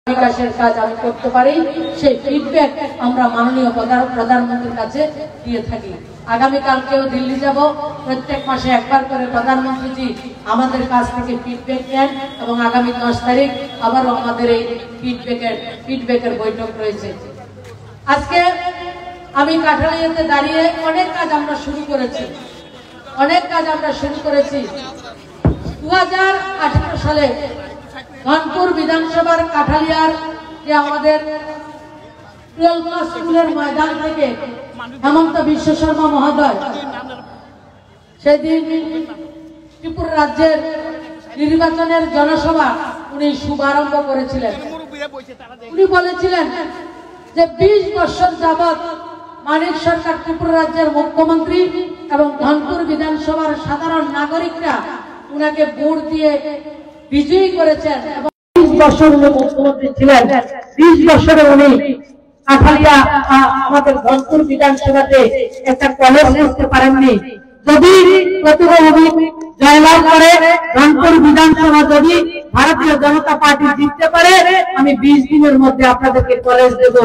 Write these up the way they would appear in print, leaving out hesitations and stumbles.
বিকাশের কাজ আমি করতে পারি সেই ফিডব্যাক আমরা মাননীয় প্রধানমন্ত্রীর কাছে দিয়ে থাকি। আগামীকালকেও দিল্লি যাব, প্রত্যেক মাসে একবার করে প্রধানমন্ত্রীজি আমাদের কাছ থেকে ফিডব্যাক নেন এবং আগামী 10 তারিখ আবারও আমাদের এই ফিডব্যাকের বৈঠক রয়েছে। আজকে আমি কাঠালিয়াতে দাঁড়িয়ে অনেক কাজ আমরা শুরু করেছি। 2018 সালে ধনপুর বিধানসভার কাঠালিয়ার যে আমাদের 12 ক্লাস স্কুলের ময়দান থেকে হেমন্ত বিশ্ব শর্মা মহোদয় সেদিন ত্রিপুরা রাজ্যের নির্বাচনের জনসভা উনি শুভারম্ভ করেছিলেন। উনি বলেছিলেন যে 20 বছর যাবৎ মানিক সরকার ত্রিপুরা রাজ্যের মুখ্যমন্ত্রী এবং ধনপুর বিধানসভার সাধারণ নাগরিকরা উনাকে ভোট দিয়ে বিজয়ী করেছেন এবং 20 বছর উনি মুখ্যমন্ত্রী ছিলেন। 20 বছরে উনি কাঠালিয়া আমাদের ধনপুর বিধানসভাতে একটা কলেজ করতে পারেননি। যদি প্রতিভাবাদী জয়লাভ করে ধনপুর বিধানসভা, যদি ভারতীয় জনতা পার্টি জিততে পারে, আমি 20 দিনের মধ্যে আপনাদেরকে কলেজ দেব,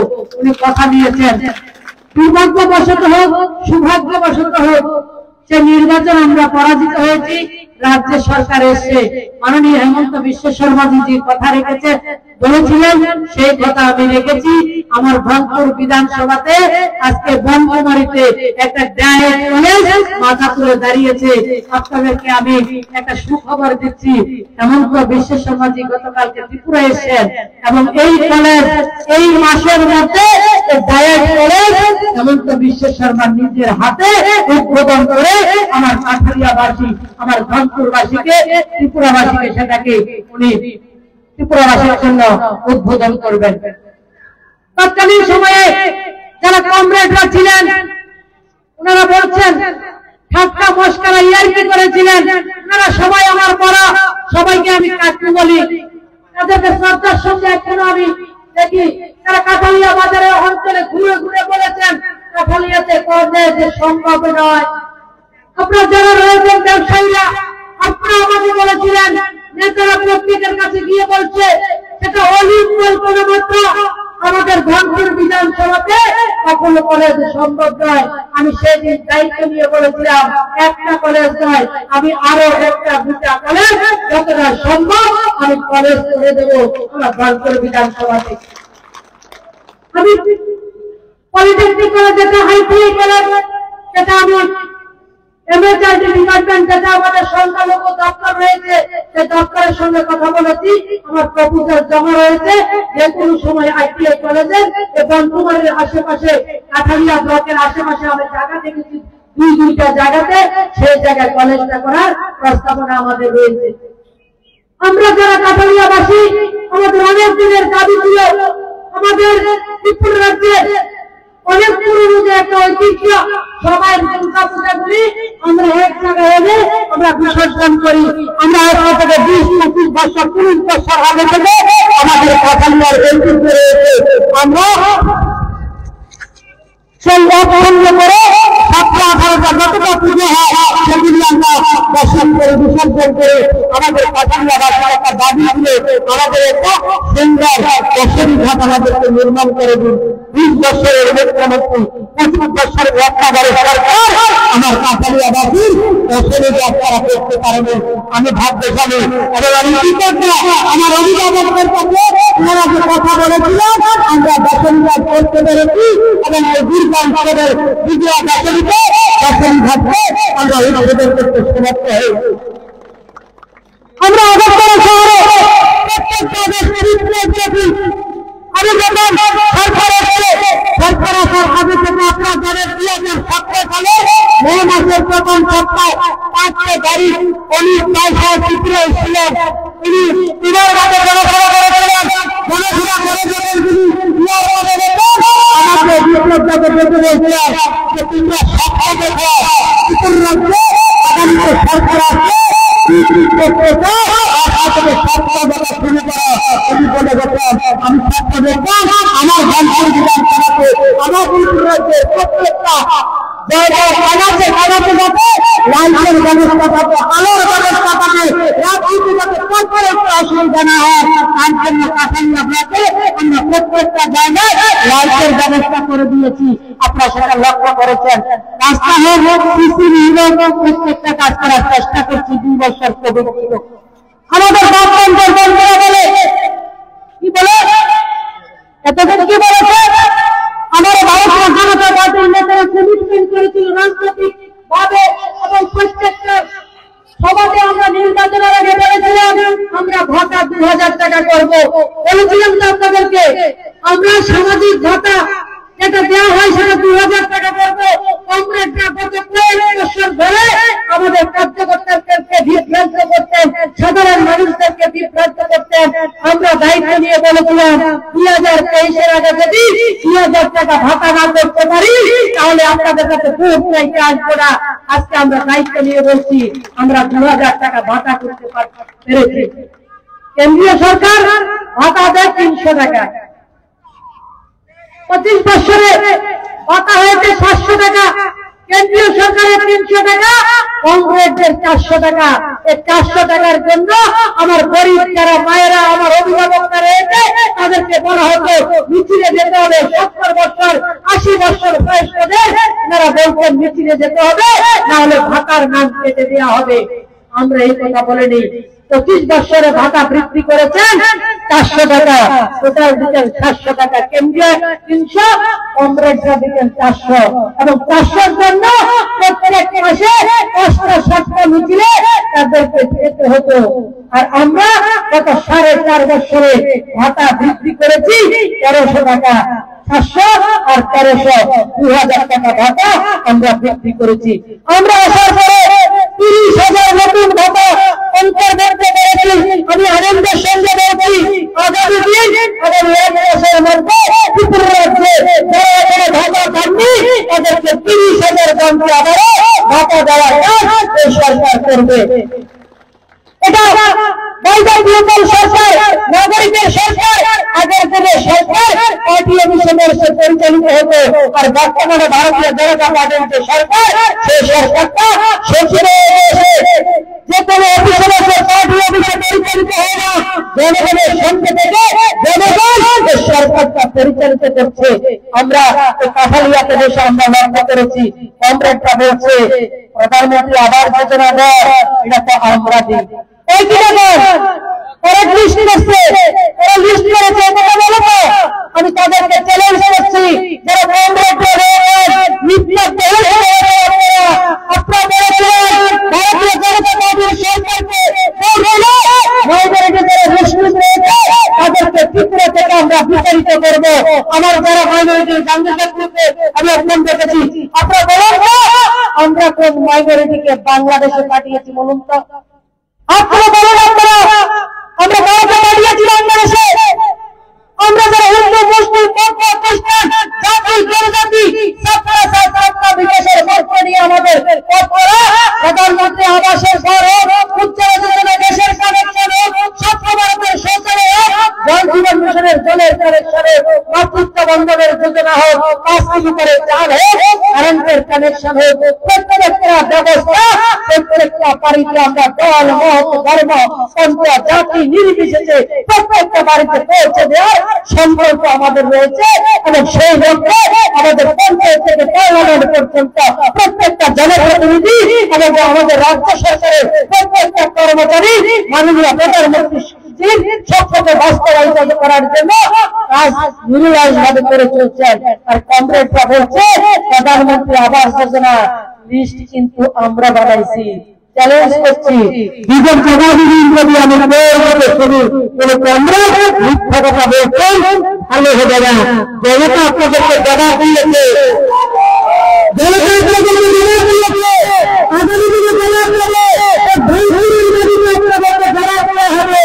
উনি কথা দিয়েছেন। দুর্ভাগ্যবশত হোক সৌভাগ্যবশত হোক সে নির্বাচন আমরা পরাজিত হয়েছি। রাজ্য সরকার এসে মাননীয় হেমন্ত বিশ্ব শর্মাজি যে কথা রেখেছে বলেছিলেন সেই কথা আমি রেখেছি। আমার ধনপুর বিধানসভাতে আজকে বনকুমারীতে একটা ডায়েট কলেজ মাথা তুলে দাঁড়িয়েছে। আপনাদেরকে আমি একটা সুখবর দিচ্ছি, হেমন্ত বিশ্ব শর্মাজি গতকালকে ত্রিপুরা এসেছেন এবং এই কলেজ এই মাসের মধ্যে ডায়েট কলেজ হেমন্ত বিশ্ব শর্মা নিজের হাতে উদ্বোধন করে আমার কাঠালিয়াবাসী, আমার ধনপুরবাসীকে, ত্রিপুরাবাসীকে সেটাকে উনি ত্রিপুরাবাসীর জন্য উদ্বোধন করবেন। তৎকালীন সময়ে যারা কমরেডরা ছিলেন ওনারা বলছেন, ঠাট্টা মস্করা ইয়ার্কি করেছিলেন, ওনারা সবাই আমার বড়, সবাইকে আমি কাকু বলি। তাদেরকে শ্রদ্ধার সঙ্গে এখনো আমি দেখি তারা কাঠালিয়া বাজারের অঞ্চলে ঘুরে ঘুরে বলেছেন কাঠালিয়াতে কলেজ সম্ভব নয়। আপনারা যারা রয়েছেন ব্যবসায়ীরা, আপনারা আমাকে বলেছিলেন নেতারা প্রত্যেকের কাছে গিয়ে বলছে সেটা অলিম্পল কোনো মাত্র আমাদের ধনপুর বিধানসভাতে কখনো কলেজ সম্ভব নয়। আমি সেদিন দায়িত্ব নিয়ে বলেছিলাম একটা কলেজ নয়, আমি আরো একটা দুটা কলেজ যতটা সম্ভব আমি কলেজ করে দেবো আমার ধনপুর বিধানসভাতে। আমি পলিটেকনিক কলেজ যেটা হাইটিআই কলেজ সেটা আমি এমএচআরডি ডিপার্টমেন্ট যেটা আমাদের সংখ্যালঘু দপ্তর রয়েছে সেই দপ্তরের সঙ্গে কথা বলেছি, আমার প্রপোজাল জমা রয়েছে। যে কোনো সময় আইটিআই কলেজের বনকুমারীর আশেপাশে কাঠালিয়া ব্লকের আশেপাশে আমি জায়গা দেখেছি, 2-2টা জায়গাতে সেই জায়গায় কলেজটা করার প্রস্তাবনা আমাদের রয়েছে। আমরা যারা কাঠালিয়াবাসী আমাদের অনেক দিনের দাবি ছিল আমাদের ত্রিপুরা রাজ্যের অনেক পুরনো যে একটা ঐতিহ্য সবাই দুর্গা পূজা করি আমরা এক জায়গায় এনে আমরা বিসর্জন করি। আমরা এখান থেকে 20-25 বছর 30 বছর আগে থেকে আমাদের কাঠালিয়ার ঐতিহ্য রয়েছে। আমরা সেই অপছন্দ করে 17-18টা যতটা পুজো হয় সেগুলি আমরা দর্শন করে বিসর্জন করে আমাদের কাঠালিয়াবাসীর একটা দাবি ছিল আমাদের একটা সুন্দর দর্শনী ঘাট আমাদেরকে নির্মাণ করে দিন। 20 বছরের মুখ্যমন্ত্রী, 25 বছরের রক্ষাগারের সরকার আমার কাঠালিয়াবাসীর দর্শনী ঘাট তারা করতে পারেনি। আমি ভাগ্যশালী এবং আমি কৃতজ্ঞ আমার অভিভাবকদের কাছে ওনারা যে কথা বলেছিলেন আমরা দর্শনী ঘাট করতে পেরেছি এবং এই বীরগঞ্জের বিজয়া দর্শনীতে দর্শনী ঘাটকে আমরা উদ্বোধন করতে সমর্থ হয়েছি। আমরা আগরতলা শহরে প্রত্যেকটা আমি যখন সরকার এসে সরকার আসার আগে থেকে আপনারা জানেন 2017 সালে মে মাসের প্রথম সপ্তাহে 5টে গাড়ি পুলিশ পয়সা চিত্র এসেছিলেন। তিনি তিনের মাঠে জনসভা করেছিলেন। জনসভা করে যখন তিনি আমাকে বিপ্লবটাকে বেঁচে বলছিলেন যে তোমরা সক্ষম দেখো ত্রিপুরা রাজ্যে আগামীতে সরকার আসবে আমি সত্য দেখলাম আমার ধনপুর বিধানসভাতে আমার রাজ্যের প্রত্যেকটা জায়গায় কানাতে কানাতে যাতে লাইটের ব্যবস্থা থাকে, আলোর ব্যবস্থা থাকে, রাজনীতি যাতে কোনো একটা অসুবিধা না হয় তার জন্য কাঠালিয়া ব্লকে প্রত্যেকটা জায়গায় লাইটের ব্যবস্থা করে দিয়েছি, আপনারা সেটা লক্ষ্য করেছেন। রাস্তাঘাট হোক, সিসি হোক, প্রত্যেকটা কাজ করার চেষ্টা করছি 2 বছর কোভিড ছিল। আমাদের বাপমানদের বন্ধুরা বলে কি বলে, এতদিন কি বলেছে, আমার ভারতীয় জনতা পার্টির নেতারা কমিটমেন্ট করেছিল রাজনৈতিক ভাবে এবং প্রত্যেকটা সভাতে আমরা নির্বাচনের আগে বলেছিলাম আমরা ভাতা 2000 টাকা করবো। বলেছিলাম তো আপনাদেরকে আমরা সামাজিক ভাতা যেটা দেওয়া হয় সেটা 2000 টাকা করবো। কংগ্রেসরা গত 5 বছর ধরে আমাদের কার্যকর্তাদেরকে বিভ্রান্ত করতেন, সাধারণ মানুষদেরকে বিভ্রান্ত করতেন। আমরা দায়িত্ব নিয়ে বলেছিলাম 2023-এর আগে যদি 2000 টাকা ভাতা না করতে পারি তাহলে আপনাদের কাছে ভোট চাইতে আসবো না। আজকে আমরা দায়িত্ব নিয়ে বলছি আমরা 2000 টাকা ভাতা করতে পেরেছি। কেন্দ্রীয় সরকার ভাতা দেয় 300 টাকা, 25 বছরে ভাতা হয়েছে 700 টাকা। কেন্দ্রীয় সরকারের 300 টাকা, কংগ্রেসের 400 টাকা। এই 400 টাকার জন্য আমার গরিব যারা মায়েরা, আমার অভিভাবকরা রয়েছে তাদেরকে বলা হতো মিছিলে যেতে হবে। 70 বছর 80 বছর বয়স তারা বলতেন মিছিলে যেতে হবে, না হলে ভাতার নাম কেটে দেওয়া হবে। আমরা এই কথা বলিনি। 25 বছরে ভাতা বৃদ্ধি করেছেন 400 টাকা, টোটাল দিচ্ছেন 700 টাকা। কেন্দ্রীয় 300, কংগ্রেসরা দিচ্ছেন 400 এবং 400-র জন্য প্রত্যেক মাসে 5-7টা মিছিলে তাদেরকে যেতে হতো। আর আমরা গত 4.5 বছরে ভাতা বৃদ্ধি করেছি 1300 টাকা। 700 আর 1300, 2000 টাকা ভাতা আমরা বৃদ্ধি করেছি। আমরা আসার পরে 30,000 নতুন ভাতা অন্তর্ভুক্ত করেছি। আমি আনন্দের সঙ্গে বলছি আগামী দিন আগামী 1 মাসের মধ্যে ত্রিপুরা রাজ্যে যারা ভাতা পাননি তাদেরকে 30,000 গ্রামকে আবারও ভাতা দেওয়ার কাজ এই সরকার করবে। এটা বৈধ সরকার, নাগরিকের সরকার। আগের দিনে সরকার পার্টি অফিসের পরিচালিত হতো, আর বর্তমানে ভারতীয় জনতা পার্টির যে সরকার সেই সরকারটা সচিবে যে কোনো অফিসে পার্টি অফিসে পরিচালিত হয় না, জনগণের সঙ্গে থেকে জনগণ সরকারটা পরিচালিত করছে। আমরা কাঠালিয়াতে বসে আমরা লক্ষ্য করেছি, কমরেডরা বলছে প্রধানমন্ত্রী আবাস যোজনা দেয়, এটা তো আমরা দিই। এই কিনা ওরা লিস্ট করছে, ওরা লিস্ট করেছে, কথা বলো তো। আমি তাদেরকে চ্যালেঞ্জ করছি যারা কমরেড আপনারা বলেছিলেন ভারতীয় জনতা পার্টির সরকারকে তাদেরকে ত্রিপুরা থেকে আমরা বিতাড়িত করবো। আমার যারা মাইনরিটির বাংলাদেশ গ্রুপে আমি আপনার দেখেছি, আপনারা বলেন তো আমরা কোন মাইনরিটিকে বাংলাদেশে পাঠিয়েছি বলুন তো। আপনারা বলেন আমরা ভারতে পাঠিয়েছি বাংলাদেশে। আমরা যারা হিন্দু, মুসলিম, খ্রিস্টান, জাতি, জনজাতি সবটা বিকাশের মর্ম নিয়ে আমাদের প্রধানমন্ত্রী আবাসের ঘর হোক, উজ্জ্বলা যোজনা গ্যাসের কানেকশন হোক, স্বচ্ছ ভারতের শৌচালয় হোক, জল জীবন মিশনের জলের কানেকশন হোক, মাতৃত্ব বন্ধনের যোজনা হোক, 5 কেজি করে চাল হোক, কারেন্টের কানেকশন হোক, প্রত্যেকটা ব্যবস্থা প্রত্যেকটা বাড়িতে আমরা দল, মত, ধর্ম, পন্থ, জাতি নির্বিশেষে প্রত্যেকটা বাড়িতে পৌঁছে দেওয়ার সম্পর্ক আমাদের রয়েছে। এবং সেই লক্ষ্যে আমাদের পঞ্চায়েত থেকে পার্লামেন্ট পর্যন্ত প্রত্যেকটা জনপ্রতিনিধি এবং আমাদের রাজ্য সরকারের প্রত্যেকটা কর্মচারী মাননীয় প্রধানমন্ত্রী স্বপ্নকে বাস্তবায়িত করার জন্য কাজ নিরলসভাবে করে চলছেন। আর কমরেডরা বলছে প্রধানমন্ত্রী আবাস যোজনা লিস্ট কিন্তু আমরা বানাইছি। চ্যালেঞ্জ করছি বিগত জবাবদিহিন যদি আমি শুরু করে কমরেড মিথ্যা কথা বলছেন ভালো হবে না। জনতা আপনাদেরকে জবাব দিয়েছে, জনতা আপনাদেরকে জবাব দিয়েছে, আগামী দিনে জবাব দেবে, জবাব দেওয়া হবে,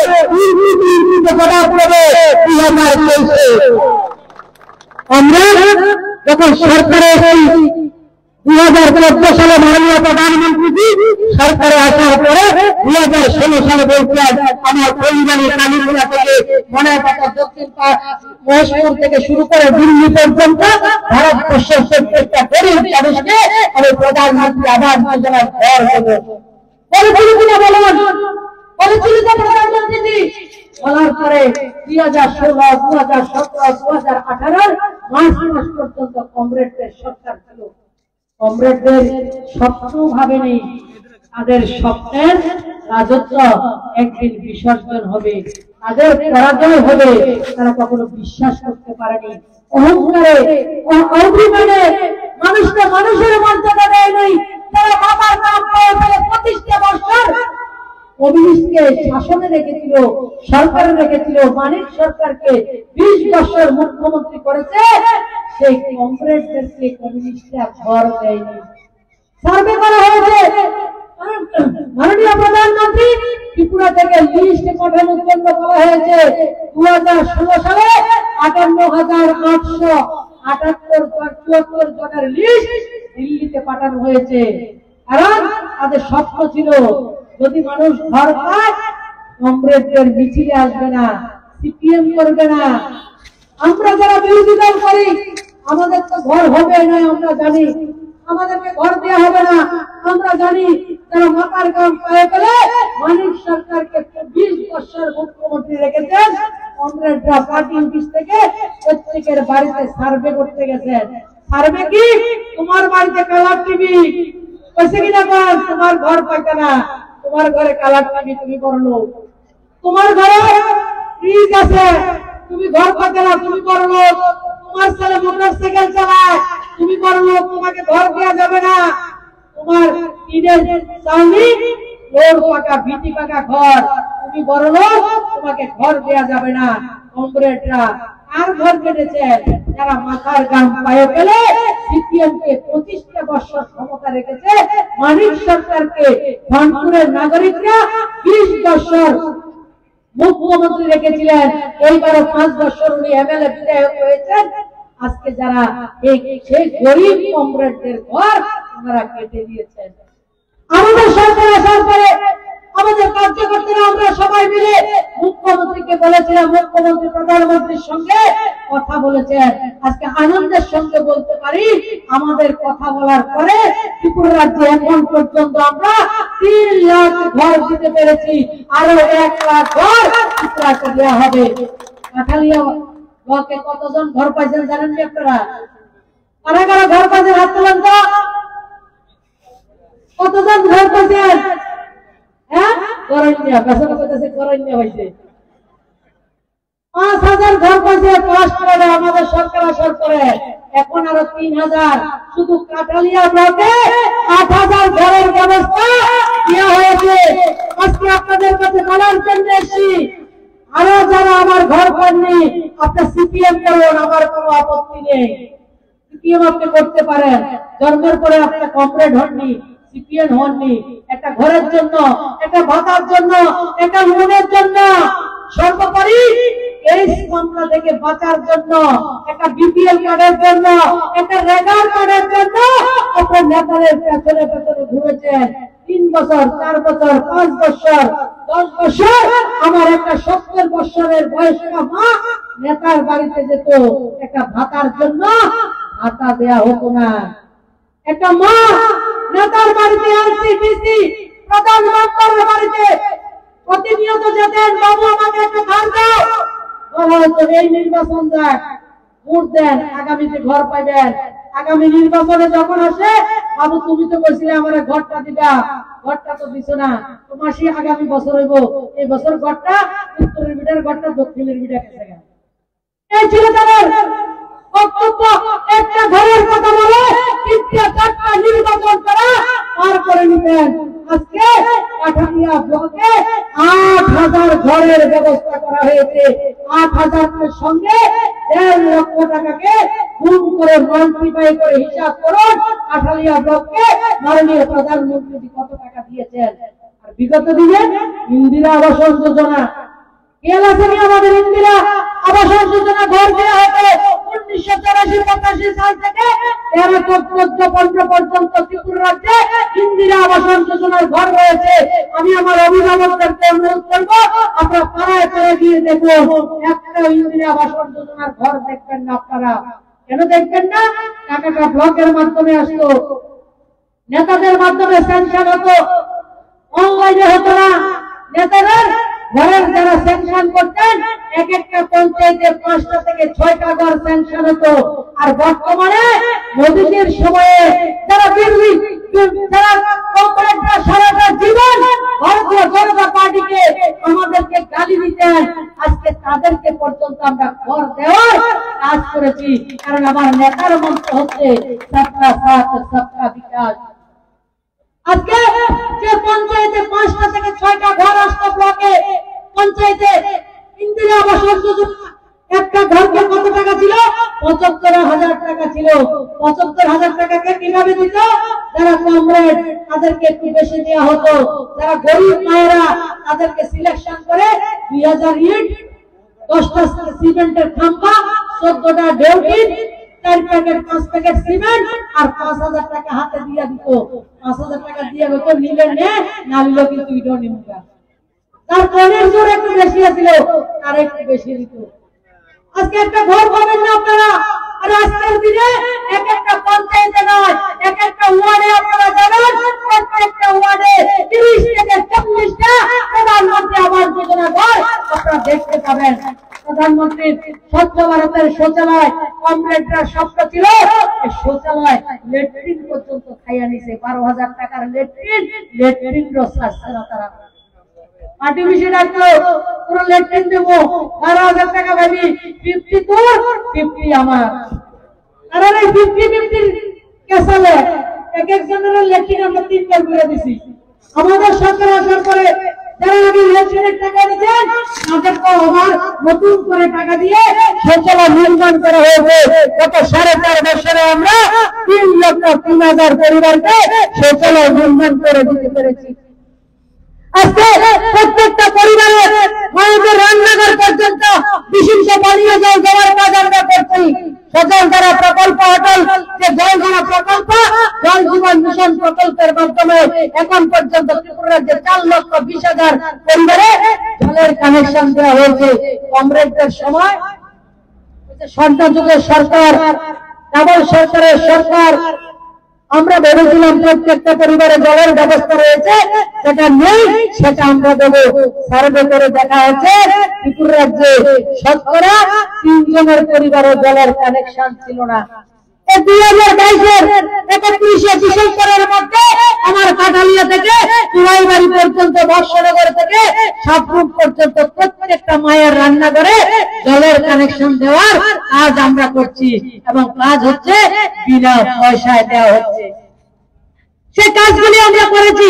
জবাব দেবে 2023। আমরা যখন সরকারে 2014 সালে মাননীয় প্রধানমন্ত্রী সরকারে আসার পরে 2016 সালে বলছিলেন আমার পরিবারের কালীপুরা থেকে মনেরপাতা দক্ষিণ মহেশপুর থেকে শুরু করে দিল্লি পর্যন্ত ভারতবর্ষের প্রত্যেকটা গরিব মানুষকে আমি প্রধানমন্ত্রী আবাস যোজনার ঘর দেব বলেছিল কিনা বলুন। বলেছিল তো প্রধানমন্ত্রী বলার পরে 2016, 2017, 2018 মার্চ মাস পর্যন্ত কমরেডদের সরকার ছিল। কমরেডদের স্বপ্ন ভাবেনি তাদের স্বপ্নের রাজত্ব একদিন বিসর্জন হবে, তাদের পরাজয় হবে, তারা কখনো বিশ্বাস করতে পারেনি। অহংকারে অভিমানে মানুষকে মানুষের মর্যাদা দেয়নি। তারা বাবার নাম পেয়ে ফেলে 25টা বছর কমিউনিস্টকে শাসনে রেখেছিল, সরকারে রেখেছিল। মানিক সরকারকে 20 বছর মুখ্যমন্ত্রী করেছে। সেই কমরেডদেরকে কমিউনিস্টরা ঘর দেয়নি। সার্ভে করা হয়েছে, মাননীয় প্রধানমন্ত্রী ত্রিপুরা থেকে লিস্ট পাঠানোর জন্য বলা হয়েছে। 2016 সালে 58,878 জনের লিস্ট দিল্লিতে পাঠানো হয়েছে। কারণ তাদের স্বপ্ন ছিল যদি মানুষ ঘর পায় কমরেডদের মিছিলে আসবে না, সিপিএম করবে না। আমরা যারা বিরোধী দল করি আমাদের তো ঘর হবে না, আমরা জানি আমাদেরকে ঘর দেওয়া হবে না। আমরা জানি যারা মাথার গাম পায়ে ফেলে মানিক সরকারকে 20 বছর মুখ্যমন্ত্রী রেখেছেন, কমরেডরা পার্টি অফিস থেকে প্রত্যেকের বাড়িতে সার্ভে করতে গেছেন। সার্ভে কি? তোমার বাড়িতে কালার টিভি কইছে কিনা কর, তোমার ঘর পাইতে না, তোমার ঘরে কালার টিভি, তুমি করলো। তোমার ঘরে ফ্রিজ আছে, তুমি ঘর পাইতে না, তুমি করলো। তোমার ছেলে মোটরসাইকেল চালায়, তুমি করলো, তোমাকে ঘর দেওয়া যাবে না। তোমার ঈদের চাউনি লোর পাকা ভিটি পাকা ঘর, তুমি করলো, তোমাকে ঘর দেওয়া যাবে না। কমরেডরা আর ঘর কেটেছে যারা মাথার গাম পায়ে ফেলে সিপিএমকে 25টা বছর ক্ষমতা রেখেছে। মানিক সরকারকে রংপুরের নাগরিকরা 20 বছর মুখ্যমন্ত্রী রেখেছিলেন। এইবারও 5 বছর উনি এমএলএ বিধায়ক হয়েছেন। আজকে যারা সেই গরিব কমরেডদের ঘর ওনারা কেটে দিয়েছেন। আমাদের সরকার আসার পরে আমাদের কার্যকর্তারা আমরা সবাই মিলে মুখ্যমন্ত্রীকে বলেছিলাম, মুখ্যমন্ত্রী প্রধানমন্ত্রীর সঙ্গে কথা বলেছেন। আজকে আনন্দের সঙ্গে বলতে পারি আমাদের কথা বলার পরে ত্রিপুরা রাজ্যে এখন পর্যন্ত আমরা 3 লাখ ঘর দিতে পেরেছি। আরো 1 লাখ ঘর ত্রিপুরাকে দেওয়া হবে। কাঠালিয়া ব্লকে কতজন ঘর পাইছেন জানেন কি আপনারা? কারা কারা ঘর পাইছেন হাত তোলেন তো। কতজন ঘর পাইছেন? হ্যাঁ, করণ্যা পেছনে কইতেছে করণ্যা হইছে। 5000 ঘর পাইছে ফার্স্ট করে আমাদের সরকার আসার পরে। এখন আরো 3000। শুধু কাঠালিয়া ব্লকে 8000 ঘরের ব্যবস্থা দেওয়া হয়েছে। আজকে আপনাদের কাছে বলার জন্য এসেছি, আরো যারা আমার ঘর পাননি আপনার সিপিএম করুন, আমার কোনো আপত্তি নেই। সিপিএম আপনি করতে পারেন। জন্মের পরে আপনার কমরেড হননি, সিপিএম হননি। একটা ঘরের জন্য, একটা ভাতার জন্য, একটা লোনের জন্য, সর্বোপরি এই মামলা থেকে বাঁচার জন্য, একটা বিপিএল কার্ডের জন্য, একটা রেগার কার্ডের জন্য আপনার নেতাদের পেছনে পেছনে ঘুরেছেন। 3 বছর, 4 বছর, 5 বছর, 10 বছর। আমার একটা 70 বছরের বয়স্ক মা নেতার বাড়িতে যেত একটা ভাতার জন্য, ভাতা দেয়া হতো না। একটা মা নেতার বাড়িতে এনসিপিসি প্রধানমন্ত্রীর বাড়িতে প্রতিনিয়ত যেতেন, বাবু আমাকে একটা ঘর দাও। হয়তো এই নির্বাচন যাক, ভোট দেন, আগামীতে ঘর পাইবেন। আগামী নির্বাচনে যখন আসে, বাবু তুমি তো কইছিলে আমার ঘরটা দিবা, ঘরটা তো দিছ না, তোমার সেই আগামী বছর হইব। এই বছর ঘরটা উত্তরের বিটার ঘরটা দক্ষিণের বিটা গেছে। এই ছিল তাদের বক্তব্য। একটা ঘরের কথা বলে 3টা নির্বাচন করা পার করে নিতেন। আজকে কাঠালিয়া ব্লকে 8000 ঘরের ব্যবস্থা করা হয়েছে। 8000 এর সঙ্গে 1.5 লক্ষ টাকাকে গুণ করে মাল্টিপ্লাই করে হিসাব করুন কাঠালিয়া ব্লককে মাননীয় প্রধানমন্ত্রী কত টাকা দিয়েছেন। আর বিগত দিনে ইন্দিরা আবাস যোজনা খেয়াল আছে কি? আমাদের ইন্দিরা আবাস যোজনা ঘর দেওয়া হতো 1984-85 সাল থেকে 13-14-15 পর্যন্ত ত্রিপুরা রাজ্যে ইন্দিরা আবাস যোজনার ঘর রয়েছে। আমি আমার অভিভাবকদেরকে অনুরোধ করবো আপনারা পাড়ায় পাড়ায় গিয়ে দেখুন, একটা ইন্দিরা আবাস যোজনার ঘর দেখবেন না। আপনারা কেন দেখবেন না? টাকাটা ব্লকের মাধ্যমে আসতো, নেতাদের মাধ্যমে স্যাংশন হতো, অনলাইনে হতো না। নেতাদের ঘরের যারা স্যাংশন করতেন এক একটা পঞ্চায়েতে 5টা থেকে 6টা ঘর স্যাংশন হতো। আর বর্তমানে মোদীজির সময়ে যারা কংগ্রেসরা সারাটা জীবন ভারতীয় জনতা পার্টিকে আমাদেরকে গালি দিতেন, আজকে তাদেরকে পর্যন্ত আমরা ঘর দেওয়ার কাজ করেছি। কারণ আমার নেতার মন্ত্র হচ্ছে সবকা সাথ সবকা বিকাশ। আজকে যে পঞ্চায়েতে 5টা থেকে 6টা ঘর আসতো ব্লকে পঞ্চায়েতে, ইন্দিরা আবাস যোজনা একটা ঘরকে কত টাকা ছিল? 75,000 টাকা ছিল। 75,000 টাকাকে কিভাবে দিত? যারা কমরেড তাদেরকে একটু বেশি দেওয়া হতো, যারা গরিব মায়েরা তাদেরকে সিলেকশন করে 2000 ইট, 10টা সিমেন্টের খাম্বা, 14টা ডেউটিন, 4 প্যাকেট 5 প্যাকেট সিমেন্ট আর 5,000 টাকা হাতে দিয়ে দিত। 5,000 টাকা দিয়ে হতো, নিলে নে, না নিলে কিন্তু ইডো নিমুকা। তার মনের জোর একটু বেশি ছিল, আর একটু বেশি দিত। আজকে একটা ঘর পাবেন না আপনারা। আর আজকের দিনে এক একটা পঞ্চায়েতে নয়, এক একটা ওয়ার্ডে আপনারা যাবেন, প্রত্যেকটা ওয়ার্ডে 30 থেকে 40টা প্রধানমন্ত্রী আবাস যোজনা ঘর আপনারা দেখতে পাবেন। প্রধানমন্ত্রীর স্বচ্ছ ভারতের শৌচালয় কমরেডরা স্বপ্ন ছিল, এই শৌচালয় লেট্রিন পর্যন্ত খাইয়া নিছে। 12,000 টাকার লেট্রিন সারছে না তারা। মাটি মিশে রাখলো, পুরো লেট্রিন দেবো, 12,000 টাকা ভাবি 50 তোর 50 আমার। কারণ এই 50-50 কেসালে এক একজনের লেট্রিন আমরা 3 বার করে দিছি। আমাদের সরকার আসার পরে যারা আগে লেট্রিনের টাকা দিতেন তাদেরকে আবার নতুন করে টাকা দিয়ে শৌচালয় নির্মাণ করা হয়েছে। গত 4.5 বছরে আমরা 3,03,000 পরিবারকে শৌচালয় নির্মাণ করে দিতে পেরেছি। আজকে প্রত্যেকটা পরিবারের মায়েদের রান্নাঘর পর্যন্ত বিশুদ্ধ পানীয় জল দেওয়ার কাজ আমরা করছি। সচল ধারা প্রকল্প, অটল যে জল ধারা প্রকল্প, জল জীবন মিশন প্রকল্পের মাধ্যমে এখন পর্যন্ত ত্রিপুরা রাজ্যে 4,20,000 পরিবারে জলের কানেকশন দেওয়া হয়েছে। কংগ্রেসের সময় সরকার যুগের সরকার, ডাবল সরকারের সরকার, আমরা ভেবেছিলাম প্রত্যেকটা পরিবারে জলের ব্যবস্থা রয়েছে, সেটা নেই, সেটা আমরা দেবো। সার্ভে করে দেখা হয়েছে ত্রিপুরা রাজ্যে শতকরা 3 জনের পরিবারে জলের কানেকশন ছিল না। 2022-এর 31শে ডিসেম্বরের মধ্যে আমার কাঠালিয়া থেকে চুড়াইবাড়ি পর্যন্ত, বর্ষনগর থেকে সাবরুম পর্যন্ত প্রত্যেকটা মায়ের রান্নাঘরে জলের কানেকশন দেওয়ার কাজ আমরা করছি এবং কাজ হচ্ছে বিনা পয়সায় দেওয়া হচ্ছে। সেই কাজগুলি আমরা করেছি।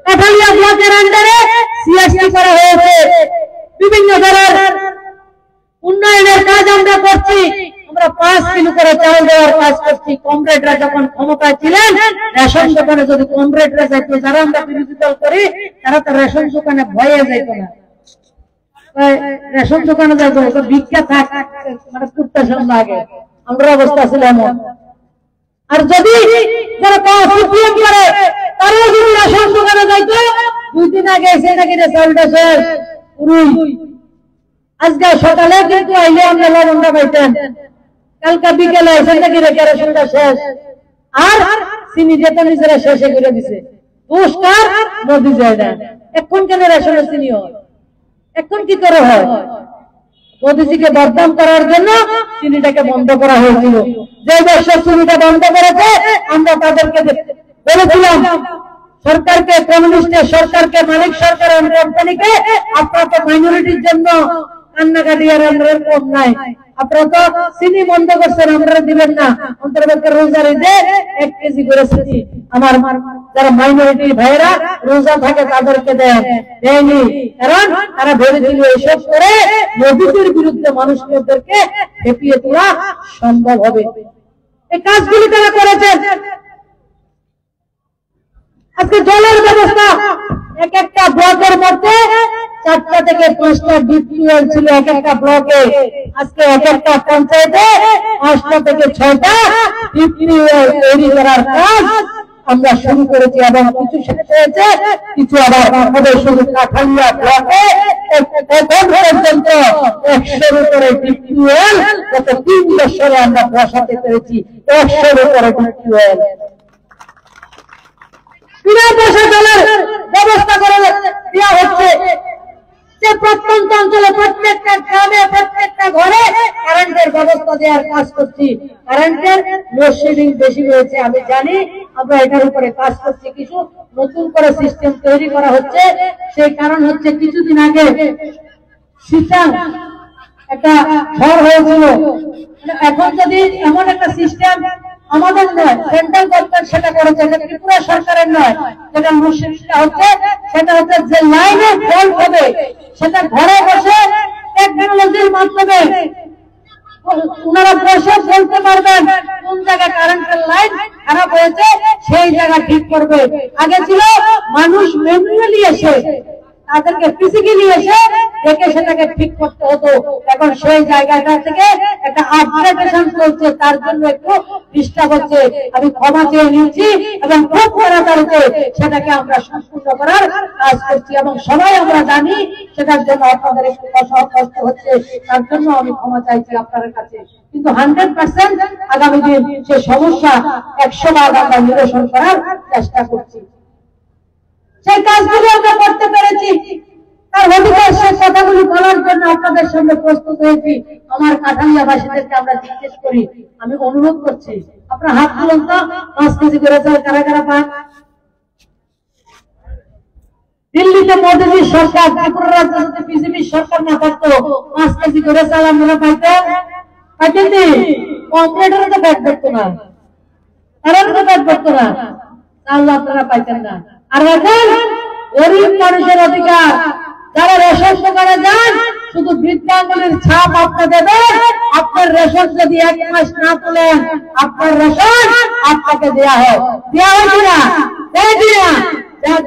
কাঠালিয়া ব্লকের আন্ডারে সিএসটি করা হয়েছে, বিভিন্ন ধরনের উন্নয়নের কাজ আমরা করছি। আমরা 5 কিলো করে চাল দেওয়ার কাজ করছি। কমরেডরা যখন ক্ষমতায় ছিলেন, রেশন দোকানে যদি কমরেডরা যাইত, যারা আমরা বিরোধী দল করি তারা তো রেশন দোকানে ভয়ে যাইত না, রেশন দোকানে যাইত ভিক্ষা থাক, মানে প্রত্যাশন লাগে। আমরা অবস্থা ছিল এমন। আর যদি যারা সিপিএম করে তারাও যদি রেশন দোকানে যাইত, 2 দিন আগে এসে নাকি চালটা শেষ পুরুই। আজকে সকালে কিন্তু আইলে আমরা লবণটা পাইতেন, কালকা বিকেলে এসে নাকি রেশনটা শেষ। আর চিনি যেতে নিজেরা শেষে করে দিছে। পুরস্কার মোদি যায় না। এখন কেন রেশনের চিনি হয়? এখন কি করে হয়? মোদিজিকে বদনাম করার জন্য চিনিটাকে বন্ধ করা হয়েছিল। যে দেশ চিনিটা বন্ধ করেছে, আমরা তাদেরকে বলেছিলাম সরকারকে, কমিউনিস্টের সরকারকে, মালিক সরকার কোম্পানিকে, আপনারা তো মাইনরিটির জন্য কান্নাকাটি আর আমরা কম নাই, আপনারা তো চিনি বন্ধ করছেন, আমরা দিবেন না। অন্তর্বর্তী রোজার ঈদে 1 কেজি করে চিনি আমার যারা মাইনরিটি ভাইয়েরা রোজা থাকে তাদেরকে দেয়নি। কারণ তারা ভেবেছিল এসব করে মোদিজির বিরুদ্ধে মানুষদেরকে খেপিয়ে তোলা সম্ভব হবে। এই কাজগুলি তারা করেছেন। আজকে জলের ব্যবস্থা এক একটা ব্লকের মধ্যে 4টা থেকে 5টা ডিপিওএল ছিল এক একটা ব্লকে। আজকে এক একটা পঞ্চায়েতে 5টা থেকে 6টা ডিপিওএল তৈরি করার কাজ আমরা শুরু করেছি এবং কিছু শেষ হয়েছে, কিছু আবার আমাদের শুধু কাঠালিয়া ব্লকে এখন পর্যন্ত 100-এর উপরে ডিপিওএল গত 3 বছরে আমরা বসাতে পেরেছি। 100-এর উপরে ডিপিওএল বিনা পয়সা জলের ব্যবস্থা করে দেওয়া হচ্ছে। যে প্রত্যন্ত অঞ্চলে প্রত্যেকটা গ্রামে প্রত্যেকটা ঘরে কারেন্টের ব্যবস্থা দেওয়ার কাজ করছি। কারেন্টের লোডশেডিং বেশি রয়েছে আমি জানি, আমরা এটার উপরে কাজ করছি। কিছু নতুন করে সিস্টেম তৈরি করা হচ্ছে। সেই কারণ হচ্ছে কিছুদিন আগে সিস্টেম একটা ঝড় হয়েছিল। এখন যদি এমন একটা সিস্টেম আমাদের নয়, সেন্ট্রাল গভর্নমেন্ট সেটা করেছে, এটা ত্রিপুরা সরকারের নয়, যেটা মুশকিলটা হচ্ছে সেটা হচ্ছে যে লাইনে ফল্ট হবে সেটা ঘরে বসে টেকনোলজির মাধ্যমে ওনারা বসে বলতে পারবেন কোন জায়গায় কারেন্টের লাইন খারাপ হয়েছে, সেই জায়গা ঠিক করবে। আগে ছিল মানুষ ম্যানুয়ালি এসে তাদেরকে ফিজিক্যালি এসে দেখে সেটাকে ঠিক করতে হতো। এখন সেই জায়গাটা থেকে একটা আপগ্রেডেশন চলছে, তার জন্য একটু ডিস্টার্ব হচ্ছে। আমি ক্ষমা চেয়ে নিচ্ছি এবং খুব তাড়াতাড়িতে সেটাকে আমরা সম্পূর্ণ করার কাজ করছি এবং সবাই আমরা জানি সেটার জন্য আপনাদের একটু কষ্ট হচ্ছে, তার জন্য আমি ক্ষমা চাইছি আপনাদের কাছে। কিন্তু 100% আগামী দিন সে সমস্যা 100 ভাগ আমরা নিরসন করার চেষ্টা করছি। সেই কাজগুলো আমরা করতে পেরেছি, তার অধিকার সেই কথাগুলি বলার জন্য আপনাদের সামনে প্রস্তুত হয়েছি। আমার কাঠালিয়াবাসীদেরকে আমরা জিজ্ঞেস করি, আমি অনুরোধ করছি আপনারা হাত তুলুন তো, 5 কেজি করে চাল কারা কারা পান? দিল্লিতে মোদীজির সরকার, ত্রিপুরা রাজ্যে যদি বিজেপির সরকার না থাকতো 5 কেজি করে চাল আমরা পাইতাম? পাইতেন? কমপ্লেটারও তো ব্যাগ করতো না, তারাও তো ব্যাগ করতো না, চাল আপনারা পাইতেন না। আর এখন গরিব মানুষের অধিকার, যারা রেশন দোকানে যান শুধু বৃদ্ধাঙ্গুলির ছাপ আপনি দেবেন, আপনার রেশন যদি 1 মাস না তোলেন আপনার রেশন আপনাকে দেওয়া হয়, দেওয়া হয় কিনা?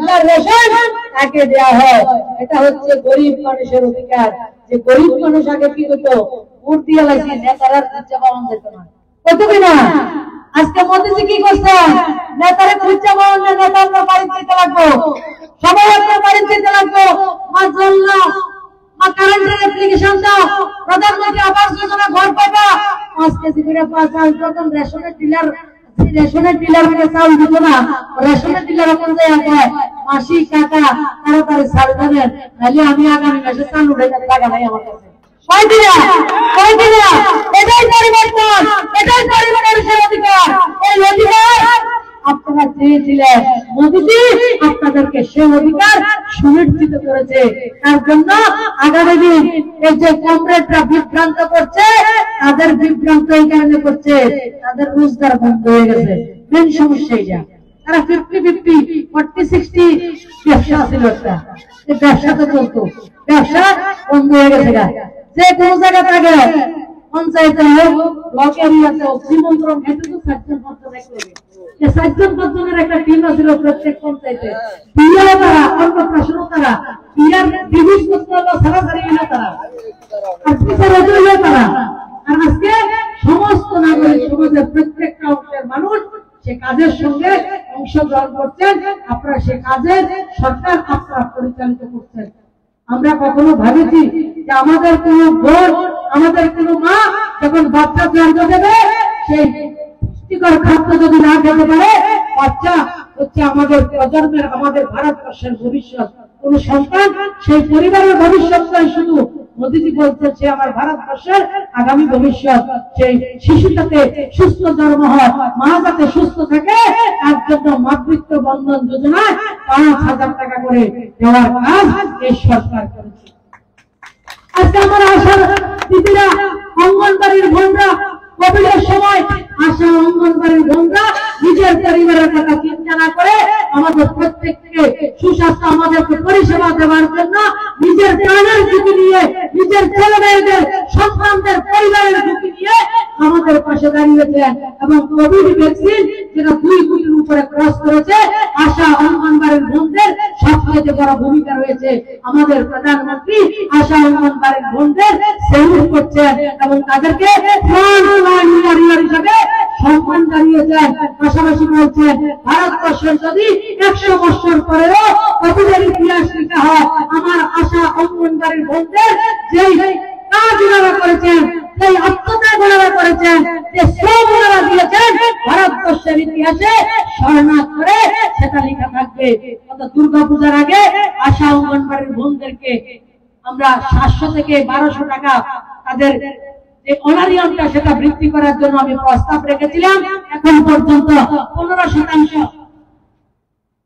যার রেশন তাকে দেওয়া হয়। এটা হচ্ছে গরিব মানুষের অধিকার। যে গরিব মানুষ আগে কি হতো, ভোট দিয়ে লাগছে, নেতারা খুঁজে পাওয়া যেত না, কত কিনা? আজকে মোদীজি কি করছেন, নেতারা খুঁজে পাওয়া যায়, নেতা আমরা বাড়ি যেতে লাগবো, সবাই আপনার বাড়ি যেতে লাগবো, কারেন্টের অ্যাপ্লিকেশন দাও, প্রধানমন্ত্রী আবাস যোজনা ঘর পাবা, 5 কেজি করে চাল। যখন রেশনের ডিলার চাল দিত না, রেশনের ডিলার এখন যায় মাসি কাকা তাড়াতাড়ি চাল দেবেন, নাহলে আমি আগামী মাসে চাল উঠে যাবে, টাকা নাই আমার কাছে। এটাই পরিবর্তন, এটাই মানুষের অধিকার। এই অধিকার আপনারা চেয়েছিলেন, মোদীজি আপনাদেরকে সেই অধিকার সুনিশ্চিত করেছে। তার জন্য আগামী দিন এই যে কমরেডরা বিভ্রান্ত করছে, তাদের বিভ্রান্ত এই কারণে করছে তাদের রোজগার বন্ধ হয়ে গেছে। মেন সমস্যা এটা, তারা 50-50, 40-60 ব্যবসা ছিল, একটা ব্যবসাতে চলতো, ব্যবসা বন্ধ হয়ে গেছে। যে কোনো জায়গা থাকে পঞ্চায়েতে হোক, ব্লক এরিয়াতে হোক, শ্রীমন্ত্রণ হেঁটে তো 7জন একটা টিম আছিল প্রত্যেক পঞ্চায়েতে। বিয়ার তারা অন্নপ্রাশন তারা বিয়ার ডিভিজ করতে হলো, সারাসারি এলো তারা, আর বিচার হলো তারা। আর আজকে সমস্ত নাগরিক সমাজের প্রত্যেকটা অংশের মানুষ সে কাজের সঙ্গে অংশগ্রহণ করছেন। আপনারা সে কাজের সরকার আপনারা পরিচালিত করছেন। আমরা কখনো ভাবেছি যে আমাদের কোন বোন, আমাদের কোন মা যখন বাচ্চা জন্ম দেবে, সেই পুষ্টিকর খাদ্য যদি না খেতে পারে, বাচ্চা হচ্ছে আমাদের প্রজন্মের, আমাদের ভারতবর্ষের ভবিষ্যৎ। কোন সন্তান সেই পরিবারের ভবিষ্যৎ নয়, শুধু মোদীজি বলছেন সে আমার ভারতবর্ষের আগামী ভবিষ্যৎ। সেই শিশু যাতে সুস্থ জন্ম হয়, মা যাতে সুস্থ থাকে, তার জন্য মাতৃত্ব বন্ধন যোজনায় 5,000 টাকা করে দেওয়ার কাজ এই সরকার করেছে। আজকে আমার আশার দিদিরা, অঙ্গনবাড়ির বোনরা, কোভিডের সময় আশা অঙ্গনবাড়ির বোনরা নিজের পরিবারের কথা চিন্তা না করে আমাদের প্রত্যেককে সুস্বাস্থ্য, আমাদেরকে পরিষেবা দেওয়ার জন্য নিজের প্রাণের ঝুঁকি নিয়ে, নিজের ছেলে মেয়েদের, সন্তানদের, পরিবারের ঝুঁকি নিয়ে আমাদের পাশে দাঁড়িয়েছেন। এবং কোভিড ভ্যাকসিন যেটা 2 কোটির উপরে ক্রস করেছে, আশা অঙ্গনবাড়ির বোনদের সবচেয়ে বড় ভূমিকা রয়েছে। আমাদের প্রধানমন্ত্রী আশা অঙ্গনবাড়ির বোনদের সেলুট করছেন এবং তাদেরকে হিসাবে সম্মান জানিয়েছেন। পাশাপাশি বলছেন ভারতবর্ষের যদি 100 বছর পরেও কোভিডের ইতিহাস লেখা হয়, আমার আশা অঙ্গনবাড়ির বোনদের যেই কাজ ওনারা করেছেন, সেই আত্মত্যাগ ওনারা করেছেন, যে শ্রম ওনারা দিয়েছেন, ভারতবর্ষের ইতিহাসে স্বর্ণাক্ষরে সেটা লেখা থাকবে। দুর্গা পূজার আগে আশা অঙ্গনবাড়ির বোনদেরকে আমরা 700 থেকে 1200 টাকা তাদের যে অনারিয়ামটা সেটা বৃদ্ধি করার জন্য আমি প্রস্তাব রেখেছিলাম। এখন পর্যন্ত 15%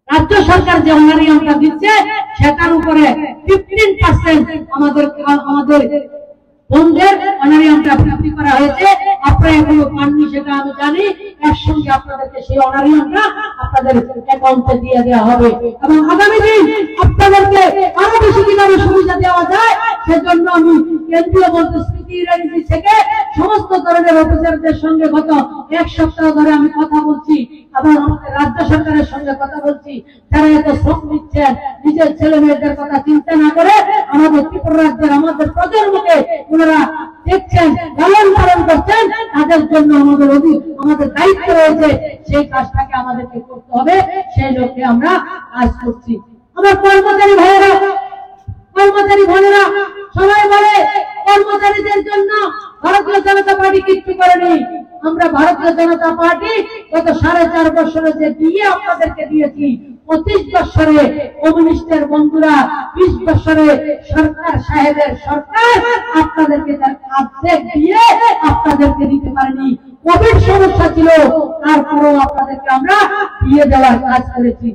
রাজ্য সরকার যে অনারিয়ামটা দিচ্ছে সেটার উপরে 15% আমাদের বন্ধের অনারিয়ামটা বৃদ্ধি করা হয়েছে। আপনারা এখনো পাননি সেটা আমি জানি। একসঙ্গে আপনাদেরকে সেই অনারিয়ামটা আপনাদের অ্যাকাউন্টে দিয়ে দেওয়া হবে এবং আগামী দিন আপনাদেরকে আরো বেশি কিভাবে সুবিধা দেওয়া যায় সেজন্য আমি কেন্দ্রীয় মন্ত্রী স্মৃতি ইরানি থেকে সমস্ত ধরনের অফিসারদের সঙ্গে গত 1 সপ্তাহ ধরে আমি কথা বলছি এবং আমাদের রাজ্য সরকারের সঙ্গে কথা বলছি। যারা এত শ্রম দিচ্ছেন, নিজের ছেলে মেয়েদের কথা চিন্তা না করে আমাদের ত্রিপুরা রাজ্যের আমাদের প্রজন্মকে ওনারা দেখছেন, লালন পালন করছেন, তাদের জন্য আমাদের দায়িত্ব রয়েছে। সেই কাজটাকে আমাদেরকে করতে হবে, সেই লক্ষ্যে আমরা কাজ করছি। আমার কর্মচারী ভাইয়েরা, কর্মচারী বোনেরা সবাই বলে কর্মচারীদের জন্য ভারতীয় জনতা পার্টি কিচ্ছু করেনি। আমরা ভারতীয় জনতা পার্টি গত 4.5 বছরে যে দিয়ে আপনাদেরকে দিয়েছি, 25 বছরে কমিউনিস্টের বন্ধুরা, 20 বছরে সরকার সাহেবের সরকার আপনাদেরকে তার কাছে দিয়ে আপনাদেরকে দিতে পারেনি। কোভিড সমস্যা ছিল, তারপরেও আপনাদেরকে আমরা দিয়ে দেওয়ার কাজ করেছি।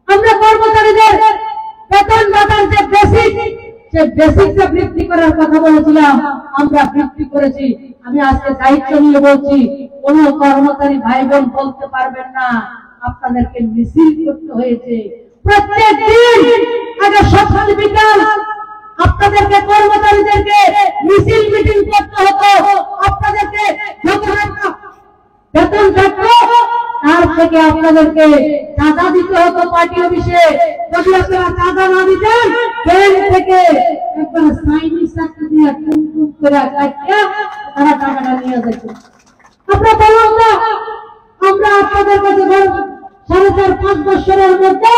আমরা কর্মচারীদের বেতন ভাতার যে বেসিকটা বৃদ্ধি করার কথা বলেছিলাম, আমরা বৃদ্ধি করেছি। আমি আজকে দায়িত্ব নিয়ে বলছি, কোন কর্মচারী ভাই বোন বলতে পারবেন না আপনাদেরকে মিছিল করতে হয়েছে। প্রত্যেক দিন আগে সকাল বিকাল আপনাদেরকে কর্মচারীদেরকে মিছিল মিটিং করতে হতো। আপনাদেরকে যত বেতন থাকতো তার থেকে আপনাদেরকে চাঁদা দিতে হতো পার্টি অফিসে। যদি আপনারা চাঁদা না দিতেন, ব্যাংক থেকে একবার সাইনিজ চাকরি দিয়ে টুম করে তারা টাকাটা নিয়ে যেত। আপনারা বলুন না, আমরা আপনাদের কাছে 4.5 বছরের মধ্যে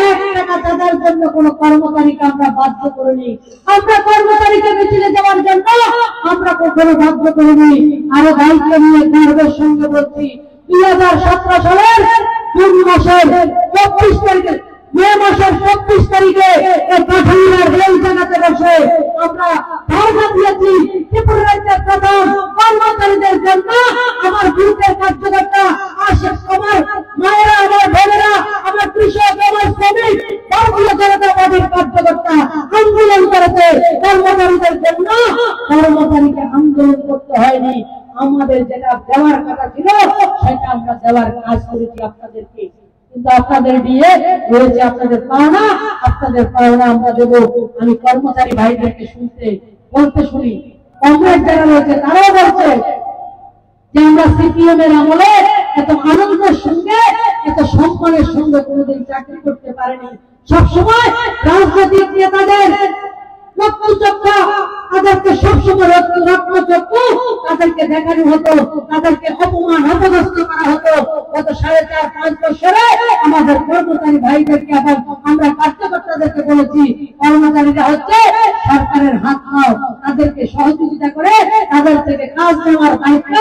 1 টাকা চাঁদার জন্য কোন কর্মচারীকে আমরা বাধ্য করিনি। আমরা কর্মচারীকে মিছিলে যাওয়ার জন্য আমরা কখনো বাধ্য করিনি। আরো দায়িত্ব নিয়ে গর্বের সঙ্গে বলছি, 2017 সালের জুন মাসের 24 তারিখে, মে মাসের 24 তারিখে কাঠালিয়ার রেল জায়গাতে বসে আমরা ধারণা দিয়েছি ত্রিপুরা রাজ্যের প্রধান কর্মচারীদের জন্য। আমার গ্রুপের কার্যকর্তা, আমার মায়েরা, আমার বোনেরা, আমার কৃষক, আমার শ্রমিক, ভারতীয় জনতা পার্টির কার্যকর্তা আন্দোলন করেছে কর্মচারীদের জন্য। কর্মচারীকে আন্দোলন করতে হয়নি, আমাদের যেটা দেওয়ার কথা ছিল সেটা আমরা দেওয়ার কাজ করেছি আপনাদেরকে। কিন্তু আপনাদের দিয়ে রয়েছে আপনাদের পাওনা, আপনাদের পাওনা আমরা দেবো। আমি কর্মচারী ভাইদেরকে বলতে শুনি, কংগ্রেস যারা রয়েছে তারাও বলছে যে আমরা সিপিএম এর আমলে এত আনন্দের সঙ্গে, এত সম্মানের সঙ্গে কোনোদিন চাকরি করতে পারেনি। সবসময় রাজনৈতিক নেতাদের রক্তচক্ষু, তাদেরকে সবসময় রক্তচক্ষু তাদেরকে দেখানো হতো, তাদেরকে অপমান অপদস্থ করা হতো। গত 4.5-5 বছরে আমাদের কর্মচারী ভাইদেরকে এবং আমরা কার্যকর্তাদেরকে বলেছি, কর্মচারীরা হচ্ছে সরকারের হাত পাও, তাদেরকে সহযোগিতা করে তাদের থেকে কাজ নেওয়ার দায়িত্ব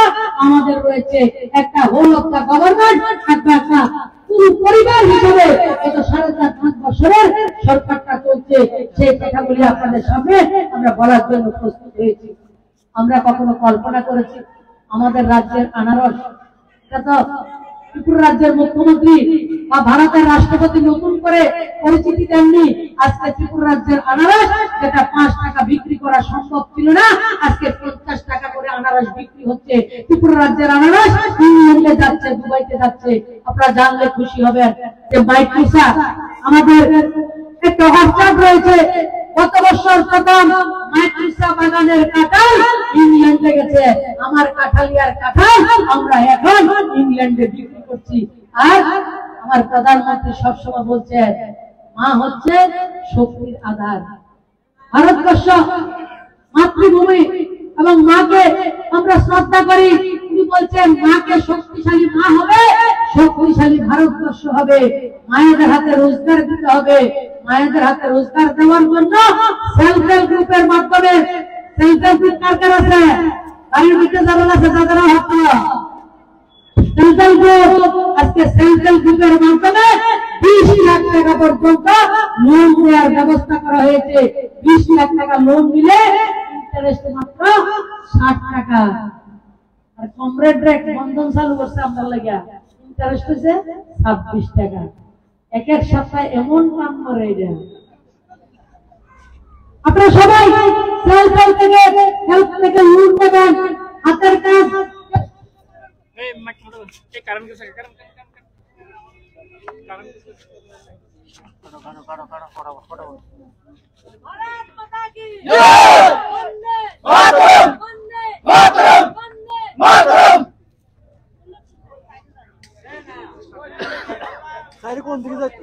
আমাদের রয়েছে। একটা হোল অফ দ্য গভর্নমেন্ট, একটা পুরো পরিবার হিসেবে গত 4.5-5 বছরের সরকারটা চলছে। সেই কথাগুলি আপনাদের সামনে আমরা বলার জন্য প্রস্তুত হয়েছি। আমরা কখনো কল্পনা করেছি আমাদের রাজ্যের আনারস, এটা তো ত্রিপুরা রাজ্যের মুখ্যমন্ত্রী বা ভারতের রাষ্ট্রপতি নতুন করে পরিচিতি দেননি। আজকে ত্রিপুরা রাজ্যের আনারস যেটা 5 টাকা বিক্রি করা সম্ভব ছিল না, আজকে 50 টাকা করে আনারস বিক্রি হচ্ছে। ত্রিপুরা রাজ্যের আনারস ইংল্যান্ডে যাচ্ছে, দুবাইতে যাচ্ছে। আপনারা জানলে খুশি হবেন যে মাইক্রোসা আমাদের একটা অর্চার্ড রয়েছে। গত বছর প্রথম মাইক্রোসা বাগানের কাঁঠাল ইংল্যান্ডে গেছে। আমার কাঁঠালিয়ার কাঁঠাল আমরা এখন ইংল্যান্ডে বিক্রি করছি। আর আমার প্রধানমন্ত্রী সবসময় বলছে, মা হচ্ছে শক্তির আধার। ভারতবর্ষ মাতৃভূমি এবং মাকে আমরা শ্রদ্ধা করি। তিনি বলছেন মাকে শক্তিশালী মা হবে, শক্তিশালী ভারতবর্ষ হবে। মায়েদের হাতে রোজগার দিতে হবে। মায়েদের হাতে রোজগার দেওয়ার জন্য সেলফ হেল্প গ্রুপের মাধ্যমে, সেলফ হেল্প গ্রুপ কার কার আছে, বাড়ির ভিতরে যারা আছে তাদেরও হাত তোলা। সেন্ট্রাল গ্রুপ আজকে সেন্ট্রাল গ্রুপের মাধ্যমে 20 লাখ টাকা পর্যন্ত লোন দেওয়ার ব্যবস্থা করা হয়েছে। 20 লাখ টাকা লোন নিলে ইন্টারেস্ট মাত্র 60 টাকা। আর কমরেড রেট বন্ধন চালু করছে আপনার লাগিয়া, ইন্টারেস্ট হচ্ছে 26 টাকা। এক এক সপ্তাহে এমন কাম করে যায়। আপনারা সবাই সেলফ থেকে লোন নেবেন, হাতের কাজ। কোন দিকে যাচ্ছ?